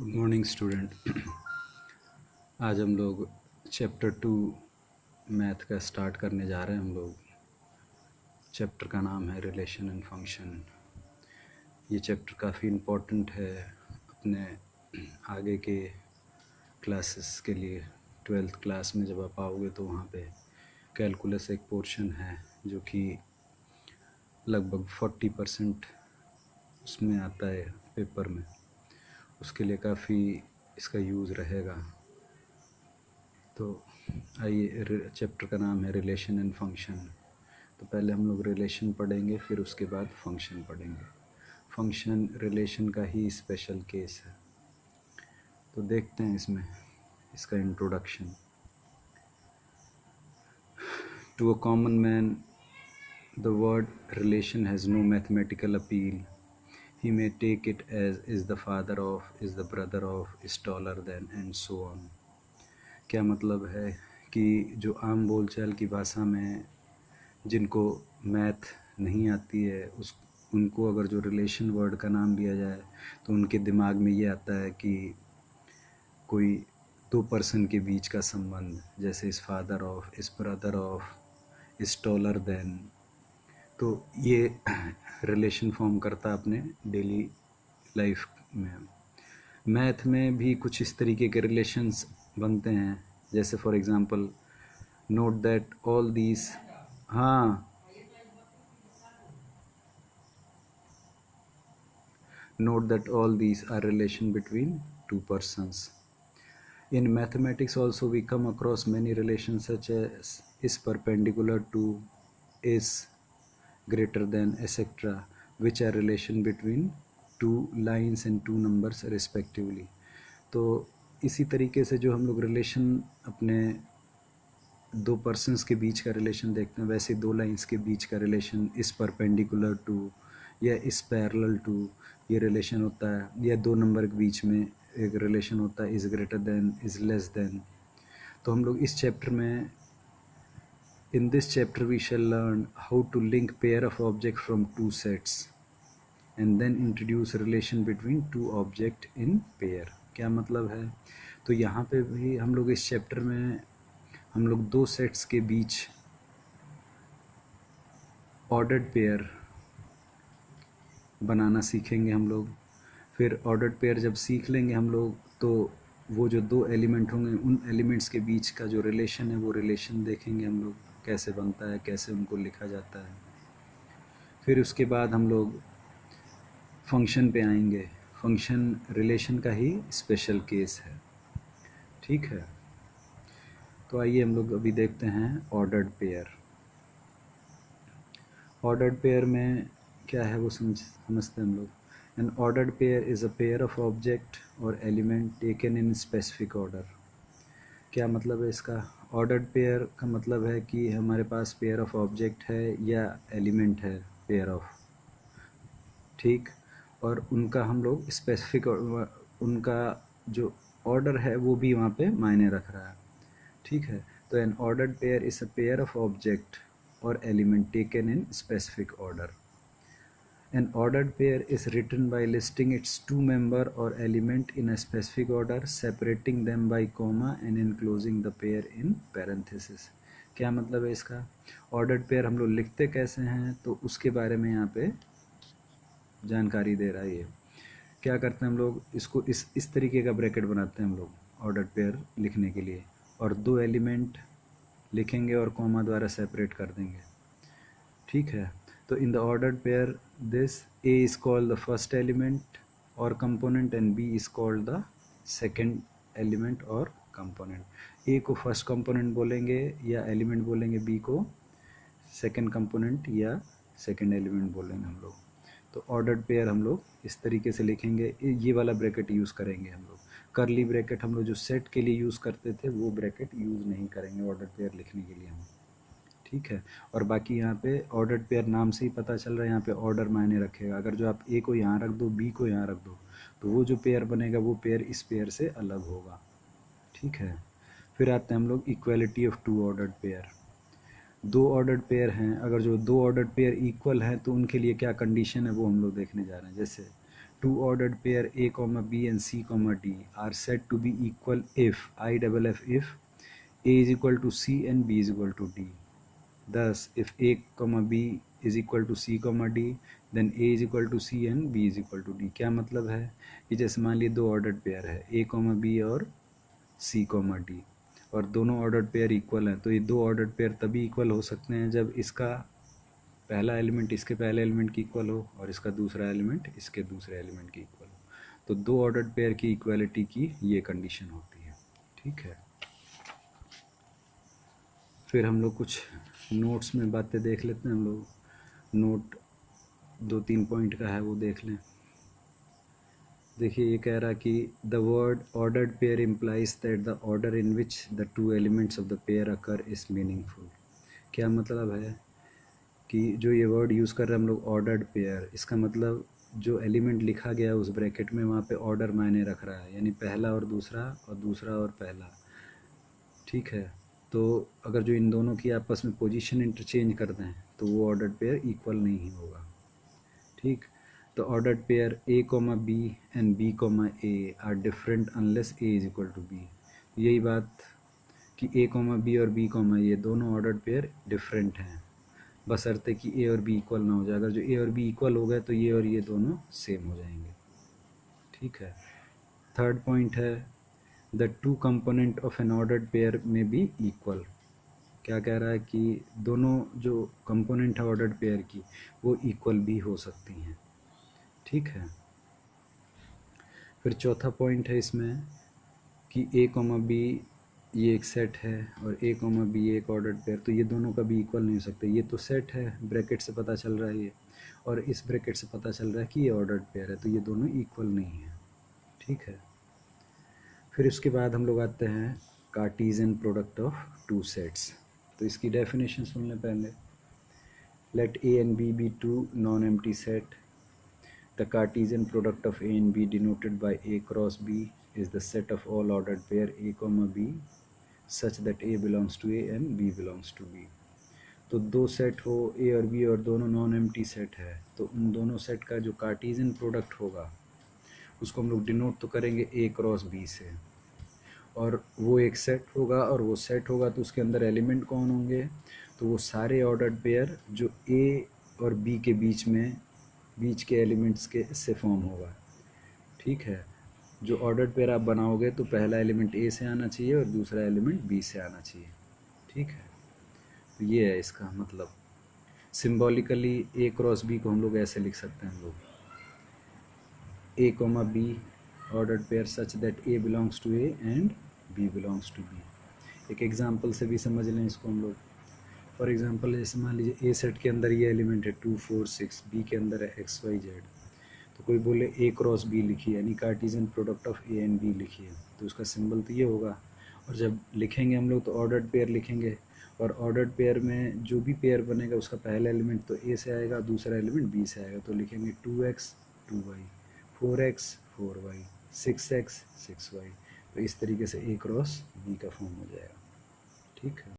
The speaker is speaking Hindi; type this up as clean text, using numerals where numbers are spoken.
Good morning student. आज हम लोग चैप्टर 2 मैथ का स्टार्ट करने जा रहे हैं। हम लोग चैप्टर का नाम है रिलेशन एंड फंक्शन। ये चैप्टर काफ़ी इम्पोर्टेंट है अपने आगे के क्लासेस के लिए। 12th क्लास में जब आप आओगे तो वहाँ पे कैलकुलस एक पोर्शन है जो कि लगभग 40% उसमें आता है पेपर में। उसके लिए काफ़ी इसका यूज़ रहेगा। तो आइए, चैप्टर का नाम है रिलेशन एंड फंक्शन। तो पहले हम लोग रिलेशन पढ़ेंगे, फिर उसके बाद फंक्शन पढ़ेंगे। फंक्शन रिलेशन का ही स्पेशल केस है। तो देखते हैं इसमें इसका introduction. To a common man the word relation has no mathematical appeal. He may take it as is the father of, is the brother of, is taller than and so on. क्या मतलब है कि जो आम बोलचाल की भाषा में जिनको मैथ नहीं आती है उनको अगर जो रिलेशन वर्ड का नाम लिया जाए तो उनके दिमाग में ये आता है कि कोई दो पर्सन के बीच का संबंध, जैसे इस फादर ऑफ, इस ब्रदर ऑफ, इस टॉलर देन। तो ये रिलेशन फॉर्म करता है अपने डेली लाइफ में। मैथ में भी कुछ इस तरीके के रिलेशंस बनते हैं, जैसे for example note that all these note that all these are relation between two persons. In mathematics also we come across many relations such as is perpendicular to, is greater than, etc., which are relation between two lines and two numbers respectively. तो इसी तरीके से जो हम लोग रिलेशन अपने दो पर्सन्स के बीच का रिलेशन देखते हैं, वैसे दो लाइंस के बीच का रिलेशन इस परपेंडिकुलर टू या इस पैरेलल टू ये रिलेशन होता है, या दो नंबर के बीच में एक रिलेशन होता है is greater than, is less than. तो हम लोग इस चैप्टर में in this chapter we shall learn how to link pair of object from two sets and then introduce relation between two object in pair. क्या मतलब है? तो यहाँ पे भी हम लोग इस चैप्टर में हम लोग दो सेट्स के बीच ऑर्डर्ड पेयर बनाना सीखेंगे हम लोग। फिर ऑर्डर्ड पेयर जब सीख लेंगे हम लोग तो वो जो दो एलिमेंट होंगे उन एलिमेंट्स के बीच का जो रिलेशन है वो रिलेशन देखेंगे हम लोग कैसे बनता है, कैसे उनको लिखा जाता है। फिर उसके बाद हम लोग फंक्शन पे आएंगे। फंक्शन रिलेशन का ही स्पेशल केस है, ठीक है। तो आइए हम लोग अभी देखते हैं ऑर्डर्ड पेयर। ऑर्डर्ड पेयर में क्या है वो समझते हैं हम लोग। An ordered pair is a pair of object और element taken in specific order. क्या मतलब है इसका? ऑर्डर्ड पेयर का मतलब है कि हमारे पास पेयर ऑफ ऑब्जेक्ट है या एलिमेंट है पेयर ऑफ, ठीक, और उनका हम लोग स्पेसिफिक उनका जो ऑर्डर है वो भी वहाँ पे मायने रख रहा है, ठीक है। तो N ordered pair is a pair of object or element taken in specific order. An ordered pair is written by listing its two member or element in a specific order, separating them by comma and enclosing the pair in parenthesis. क्या मतलब है इसका? ऑर्डर्ड पेयर हम लोग लिखते कैसे हैं तो उसके बारे में यहाँ पे जानकारी दे रहा है ये। क्या करते हैं हम लोग, इसको इस तरीके का ब्रैकेट बनाते हैं हम लोग ऑर्डर्ड पेयर लिखने के लिए, और दो एलिमेंट लिखेंगे और कॉमा द्वारा सेपरेट कर देंगे, ठीक है। तो in the ordered pair this A is called the first element और component and B is called the second element और कंपोनेंट। ए को फर्स्ट कंपोनेंट बोलेंगे या एलिमेंट बोलेंगे, बी को सेकंड कंपोनेंट या सेकंड एलिमेंट बोलेंगे हम लोग। तो ऑर्डर्ड पेयर हम लोग इस तरीके से लिखेंगे। ये वाला ब्रैकेट यूज़ करेंगे हम लोग। करली ब्रैकेट हम लोग जो सेट के लिए यूज़ करते थे वो ब्रैकेट यूज़ नहीं करेंगे ऑर्डर्ड पेयर लिखने के लिए हम, ठीक है। और बाकी यहाँ पे ऑर्डर्ड पेयर नाम से ही पता चल रहा है, यहाँ पे ऑर्डर मायने रखेगा। अगर जो आप ए को यहाँ रख दो, बी को यहाँ रख दो, तो वो जो पेयर बनेगा वो पेयर इस पेयर से अलग होगा, ठीक है। फिर आते हैं हम लोग equality of two ordered pair. दो ऑर्डर्ड पेयर हैं, अगर जो दो ऑर्डर्ड पेयर इक्वल हैं तो उनके लिए क्या कंडीशन है वो हम लोग देखने जा रहे हैं। जैसे two ordered pair A comma B and C comma D are said to be equal if if A is equal to C and B is equal to D. Thus, if A comma B is equal to C comma D, then A is equal to C and B is equal to D. क्या मतलब है कि जैसे मान लीजिए दो ऑर्डर्ड पेयर है A comma B और C comma D, और दोनों ऑर्डर्ड पेयर इक्वल हैं, तो ये दो ऑर्डर्ड पेयर तभी इक्वल हो सकते हैं जब इसका पहला एलिमेंट इसके पहले एलिमेंट की इक्वल हो और इसका दूसरा एलिमेंट इसके दूसरे एलिमेंट की इक्वल हो। तो दो ऑर्डर्ड पेयर की इक्वालिटी की ये कंडीशन होती है। ठीक है, फिर हम लोग कुछ नोट्स में बातें देख लेते हैं। हम लोग नोट 2-3 पॉइंट का है वो देख लें। देखिए ये कह रहा कि the word ordered pair implies that the order in which the two elements of the pair occur is meaningful. क्या मतलब है कि जो ये वर्ड यूज़ कर रहे हैं हम लोग ऑर्डर्ड पेयर, इसका मतलब जो एलिमेंट लिखा गया उस ब्रैकेट में वहाँ पे ऑर्डर मायने रख रहा है, यानी पहला और दूसरा और पहला। ठीक है, तो अगर जो इन दोनों की आपस में पोजीशन इंटरचेंज कर दें तो वो ऑर्डर्ड पेयर इक्वल नहीं होगा। ठीक, तो ordered pair A comma B and B comma A are different unless A is equal to B। यही बात कि A कॉमा B और B कॉमा ये दोनों ऑर्डर्ड पेयर डिफरेंट हैं, बशर्ते कि A और B इक्वल ना हो जाए। अगर जो A और B इक्वल हो गए तो ये और ये दोनों सेम हो जाएंगे। ठीक है, थर्ड पॉइंट है the two component of N ordered pair में बी इक्वल। क्या कह रहा है कि दोनों जो कंपोनेंट है ऑर्डर्ड पेयर की वो इक्वल भी हो सकती हैं। ठीक है, फिर चौथा पॉइंट है इसमें कि A कॉमा B ये एक सेट है और A कॉमा B एक ऑर्डर्ड पेयर, तो ये दोनों कभी इक्वल नहीं हो सकते। ये तो सेट है, ब्रैकेट से पता चल रहा है ये, और इस ब्रैकेट से पता चल रहा है कि ये ऑर्डर्ड पेयर है, तो ये दोनों इक्वल नहीं है। ठीक है, फिर उसके बाद हम लोग आते हैं Cartesian product of two sets. तो इसकी डेफिनेशन सुन लें पहले। Let A and B be two non-empty set. The Cartesian product of A and B denoted by A cross B is the set of all ordered pair A comma B such that A belongs to A and B belongs to B. तो दो सेट हो A और B और दोनों नॉन एम्प्टी सेट है, तो उन दोनों सेट का जो कार्टीजियन प्रोडक्ट होगा उसको हम लोग डिनोट तो करेंगे A क्रॉस B से, और वो एक सेट होगा, और वो सेट होगा तो उसके अंदर एलिमेंट कौन होंगे, तो वो सारे ऑर्डर्ड पेयर जो A और B के बीच के एलिमेंट्स के इससे फॉर्म होगा। ठीक है, जो ऑर्डर्ड पेयर आप बनाओगे तो पहला एलिमेंट A से आना चाहिए और दूसरा एलिमेंट B से आना चाहिए। ठीक है, तो ये है इसका मतलब। सिम्बॉलिकली A क्रॉस B को हम लोग ऐसे लिख सकते हैं हम लोग A comma B ordered pair such that A belongs to A and B belongs to B। एक एग्जांपल से भी समझ लें इसको हम लोग। फॉर एग्जांपल जैसे मान लीजिए A सेट के अंदर ये एलिमेंट है 2 4 6, B के अंदर है x y z, तो कोई बोले A क्रॉस B लिखिए, यानी Cartesian product of A and B लिखिए, तो उसका सिंबल तो ये होगा। और जब लिखेंगे हम लोग तो ऑर्डर्ड पेयर लिखेंगे, और ऑर्डर्ड पेयर में जो भी पेयर बनेगा उसका पहला एलिमेंट तो A से आएगा, दूसरा एलिमेंट B से आएगा, तो लिखेंगे 2x 2y 4x 4y 6x 6y। तो इस तरीके से A क्रॉस B का फॉर्म हो जाएगा। ठीक है।